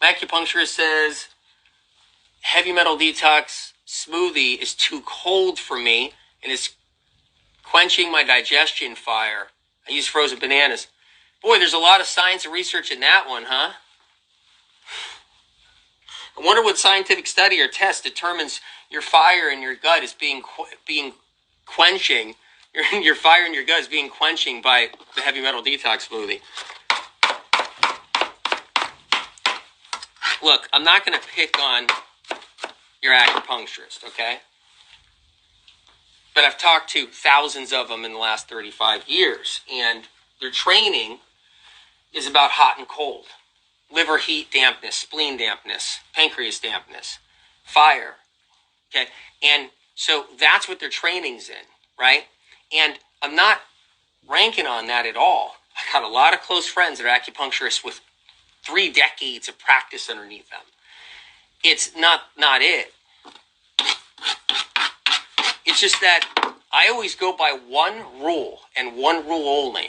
My acupuncturist says heavy metal detox smoothie is too cold for me and is quenching my digestion fire. I use frozen bananas. Boy, there's a lot of science and research in that one, huh? I wonder what scientific study or test determines your fire in your gut is being quenching. Your fire in your gut is being quenching by the heavy metal detox smoothie. Look, I'm not going to pick on your acupuncturist, okay? But I've talked to thousands of them in the last 35 years, and their training is about hot and cold. Liver heat dampness, spleen dampness, pancreas dampness, fire, okay? And so that's what their training's in, right? And I'm not ranking on that at all. I got a lot of close friends that are acupuncturists with 3 decades of practice underneath them. It's not it. It's just that I always go by one rule and one rule only.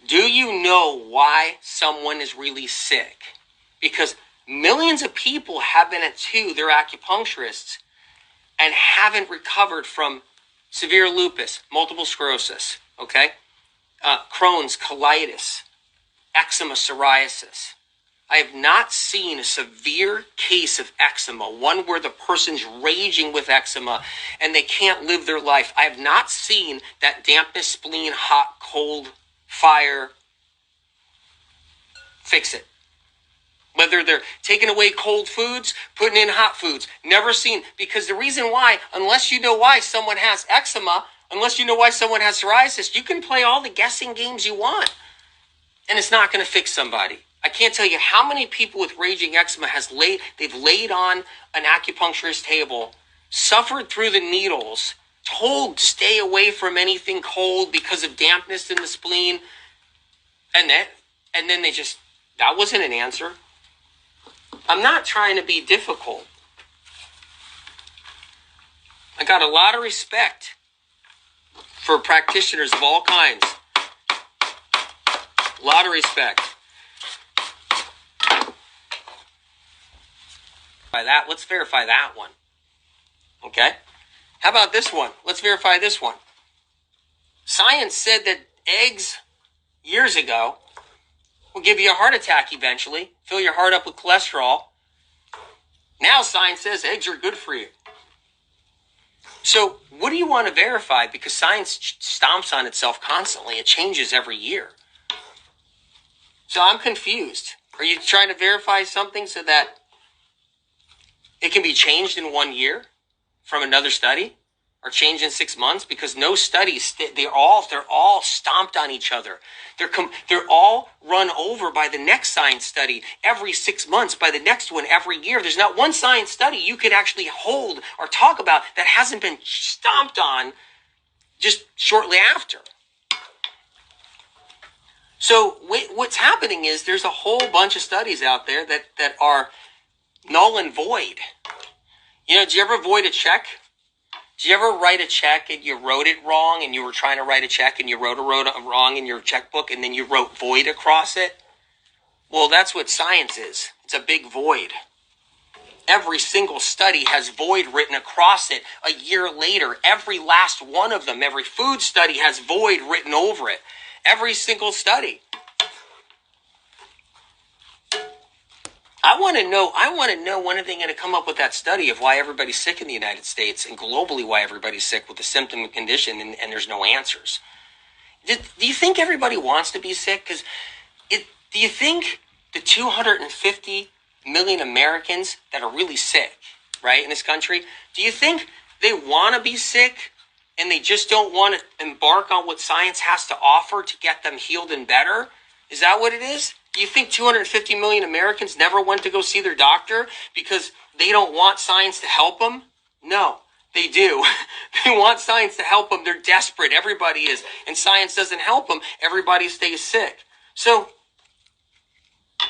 Do you know why someone is really sick? Because millions of people have been to their acupuncturists and haven't recovered from severe lupus, multiple sclerosis, okay? Crohn's, colitis, eczema, psoriasis. I have not seen a severe case of eczema, one where the person's raging with eczema and they can't live their life. I have not seen that dampness, spleen, hot, cold, fire, fix it. Whether they're taking away cold foods, putting in hot foods. Never seen, because the reason why, unless you know why someone has eczema, unless you know why someone has psoriasis, you can play all the guessing games you want. And it's not going to fix somebody. I can't tell you how many people with raging eczema they've laid on an acupuncturist table, suffered through the needles, told to stay away from anything cold because of dampness in the spleen, and then they just, that wasn't an answer. I'm not trying to be difficult. I got a lot of respect for practitioners of all kinds. A lot of respect. By that, let's verify that one. Okay? How about this one? Let's verify this one. Science said that eggs years ago will give you a heart attack eventually, fill your heart up with cholesterol. Now science says eggs are good for you. So what do you want to verify? Because science stomps on itself constantly. It changes every year. So I'm confused. Are you trying to verify something so that it can be changed in 1 year from another study, or changed in 6 months? Because no studies, they're all stomped on each other. They're all run over by the next science study every 6 months, by the next one every year. There's not one science study you could actually hold or talk about that hasn't been stomped on just shortly after. So what's happening is there's a whole bunch of studies out there that are null and void. You know, did you ever void a check? Did you ever write a check and you wrote it wrong, and you were trying to write a check and you wrote it wrong in your checkbook, and then you wrote void across it? Well, that's what science is. It's a big void. Every single study has void written across it a year later. Every last one of them, every food study has void written over it. Every single study. I want to know when are they going to come up with that study of why everybody's sick in the United States and globally why everybody's sick with the symptom and condition, and there's no answers. Do you think everybody wants to be sick? Because do you think the 250 million Americans that are really sick, right, in this country, do you think they want to be sick and they just don't want to embark on what science has to offer to get them healed and better? Is that what it is? Do you think 250 million Americans never went to go see their doctor because they don't want science to help them? No, they do. They want science to help them. They're desperate. Everybody is. And science doesn't help them. Everybody stays sick. So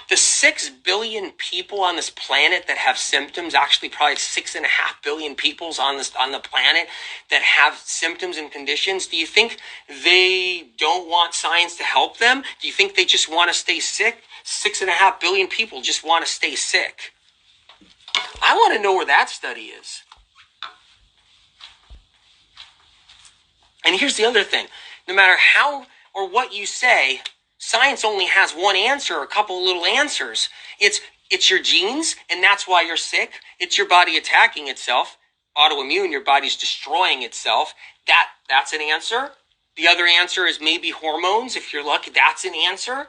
the 6 billion people on this planet that have symptoms, actually probably 6.5 billion people on the planet that have symptoms and conditions, do you think they don't want science to help them? Do you think they just want to stay sick? 6.5 billion people just want to stay sick. I want to know where that study is. And here's the other thing. No matter how or what you say, science only has one answer, a couple little answers. It's your genes, and that's why you're sick. It's your body attacking itself. Autoimmune, your body's destroying itself. That's an answer. The other answer is maybe hormones, if you're lucky. That's an answer.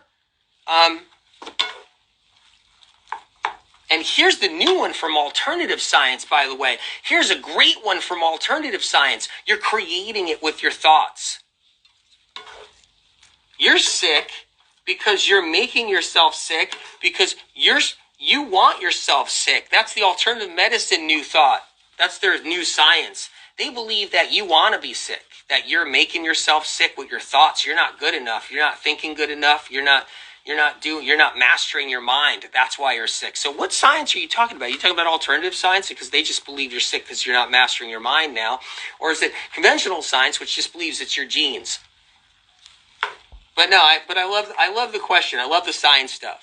And here's the new one from alternative science, by the way. Here's a great one from alternative science. You're creating it with your thoughts. You're sick because you're making yourself sick because you want yourself sick. That's the alternative medicine new thought. That's their new science. They believe that you want to be sick, that you're making yourself sick with your thoughts. You're not good enough. You're not thinking good enough. You're not mastering your mind. That's why you're sick. So what science are you talking about? Are you talking about alternative science because they just believe you're sick because you're not mastering your mind now? Or is it conventional science which just believes it's your genes? But no, I love the question. I love the science stuff.